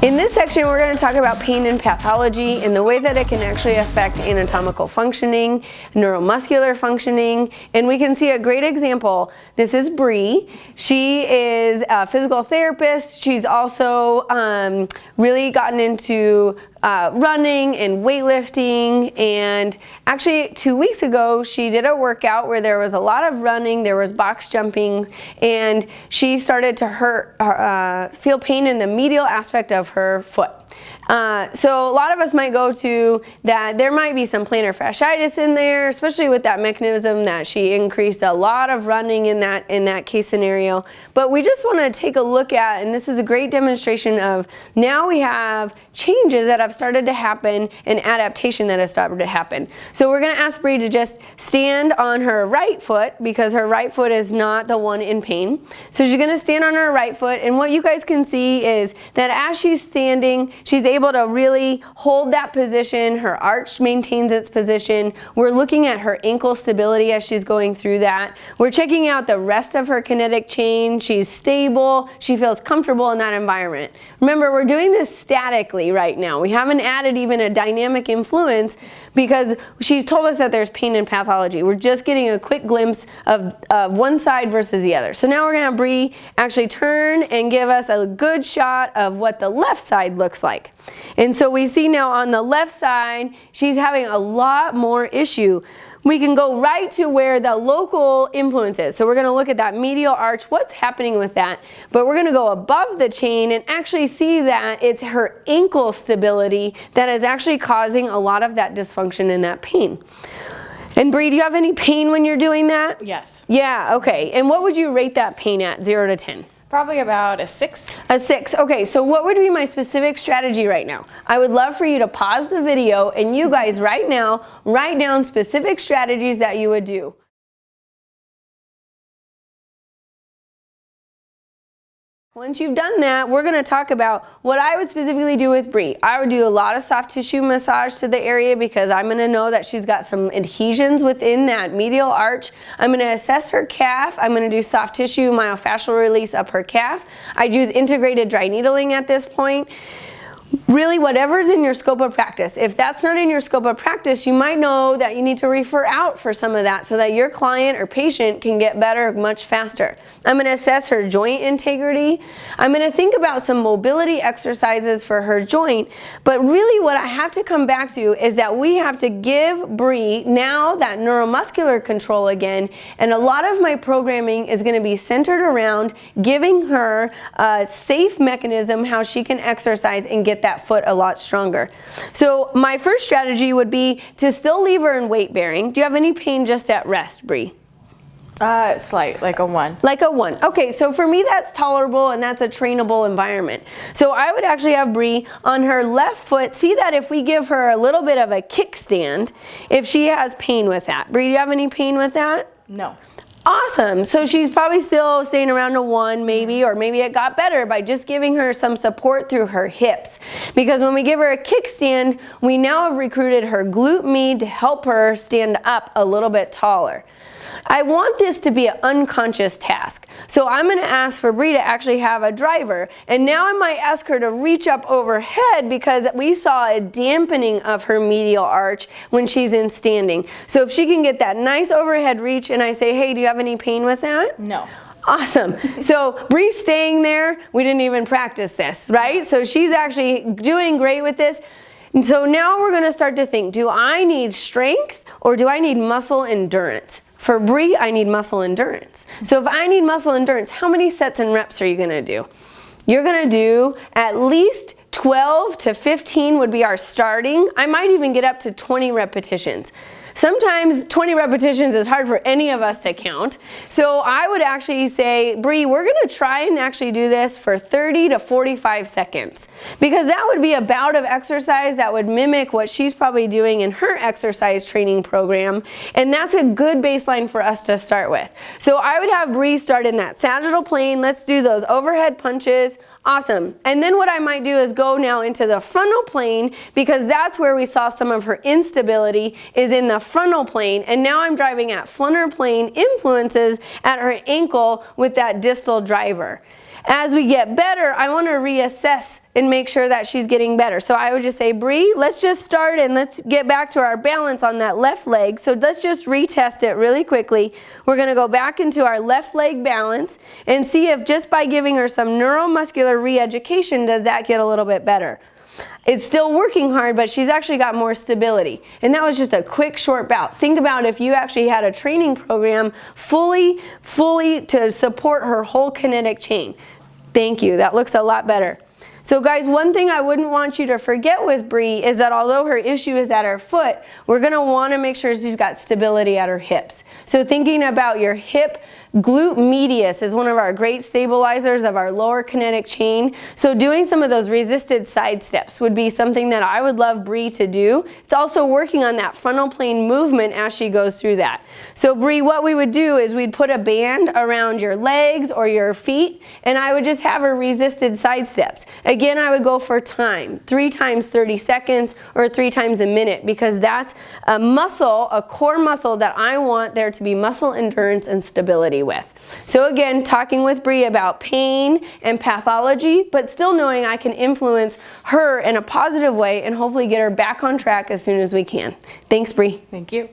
In this section, we're going to talk about pain and pathology and the way that it can actually affect anatomical functioning, neuromuscular functioning, and we can see a great example. This is Bree. She is a physical therapist. She's also really gotten into running and weightlifting, and actually 2 weeks ago she did a workout where there was a lot of running, there was box jumping, and she started to feel pain in the medial aspect of her foot. So a lot of us might go to that there might be some plantar fasciitis in there, especially with that mechanism that she increased a lot of running in that case scenario. But we just want to take a look at, and this is a great demonstration of now we have changes that have started to happen and adaptation that has started to happen. So we're going to ask Bree to just stand on her right foot because her right foot is not the one in pain. So she's going to stand on her right foot, and what you guys can see is that as she's standing, she's able to really hold that position. Her arch maintains its position. We're looking at her ankle stability as she's going through that. We're checking out the rest of her kinetic chain. She's stable. She feels comfortable in that environment. Remember, we're doing this statically right now. We haven't added even a dynamic influence because she's told us that there's pain and pathology. We're just getting a quick glimpse of one side versus the other. So now we're going to have Bree actually turn and give us a good shot of what the left side looks like. And so we see now on the left side, she's having a lot more issue. We can go right to where the local influence is. So we're going to look at that medial arch, what's happening with that. But we're going to go above the chain and actually see that it's her ankle stability that is actually causing a lot of that dysfunction and that pain. And Bree, do you have any pain when you're doing that? Yes. Yeah, okay. And what would you rate that pain at, 0 to 10? Probably about a 6. A 6. Okay, so what would be my specific strategy right now? I would love for you to pause the video and you guys right now write down specific strategies that you would do. Once you've done that, we're going to talk about what I would specifically do with Bree. I would do a lot of soft tissue massage to the area because I'm going to know that she's got some adhesions within that medial arch. I'm going to assess her calf. I'm going to do soft tissue myofascial release up her calf. I'd use integrated dry needling at this point. Really, whatever's in your scope of practice. If that's not in your scope of practice, you might know that you need to refer out for some of that so that your client or patient can get better much faster. I'm going to assess her joint integrity. I'm going to think about some mobility exercises for her joint. But really what I have to come back to is that we have to give Bree now that neuromuscular control again. And a lot of my programming is going to be centered around giving her a safe mechanism how she can exercise and get that foot a lot stronger. So my first strategy would be to still leave her in weight bearing. Do you have any pain just at rest, Bree? Slight, like a 1. Like a 1. Okay, so for me that's tolerable and that's a trainable environment. So I would actually have Bree on her left foot. See that if we give her a little bit of a kickstand, if she has pain with that. Bree, do you have any pain with that? No. Awesome. So she's probably still staying around a 1 maybe, or maybe it got better by just giving her some support through her hips. Because when we give her a kickstand, we now have recruited her glute med to help her stand up a little bit taller. I want this to be an unconscious task. So I'm going to ask for Bree to actually have a driver. And now I might ask her to reach up overhead because we saw a dampening of her medial arch when she's in standing. So if she can get that nice overhead reach and I say, hey, do you have any pain with that? No. Awesome. So Bree's staying there. We didn't even practice this, right? So she's actually doing great with this. And so now we're going to start to think, do I need strength or do I need muscle endurance? For Bree, I need muscle endurance. So if I need muscle endurance, how many sets and reps are you going to do? You're going to do at least 12 to 15 would be our starting. I might even get up to 20 repetitions. Sometimes 20 repetitions is hard for any of us to count. So I would actually say, Bree, we're going to try and actually do this for 30 to 45 seconds. Because that would be a bout of exercise that would mimic what she's probably doing in her exercise training program. And that's a good baseline for us to start with. So I would have Bree start in that sagittal plane. Let's do those overhead punches. Awesome. And then what I might do is go now into the frontal plane because that's where we saw some of her instability is in the frontal plane. And now I'm driving at frontal plane influences at her ankle with that distal driver. As we get better, I want to reassess and make sure that she's getting better. So I would just say, Bree, let's just start and let's get back to our balance on that left leg. So let's just retest it really quickly. We're going to go back into our left leg balance and see if just by giving her some neuromuscular re-education, does that get a little bit better. It's still working hard, but she's actually got more stability. And that was just a quick, short bout. Think about if you actually had a training program fully to support her whole kinetic chain. Thank you. That looks a lot better. So guys, one thing I wouldn't want you to forget with Bree is that although her issue is at her foot, we're going to want to make sure she's got stability at her hips. So thinking about your hip, glute medius is one of our great stabilizers of our lower kinetic chain. So doing some of those resisted side steps would be something that I would love Bree to do. It's also working on that frontal plane movement as she goes through that. So Bree, what we would do is we'd put a band around your legs or your feet, and I would just have her resisted side steps. Again, I would go for time, 3 times 30 seconds or 3 times a minute, because that's a muscle, a core muscle that I want there to be muscle endurance and stability with. So again, talking with Bree about pain and pathology, but still knowing I can influence her in a positive way and hopefully get her back on track as soon as we can. Thanks, Bree. Thank you.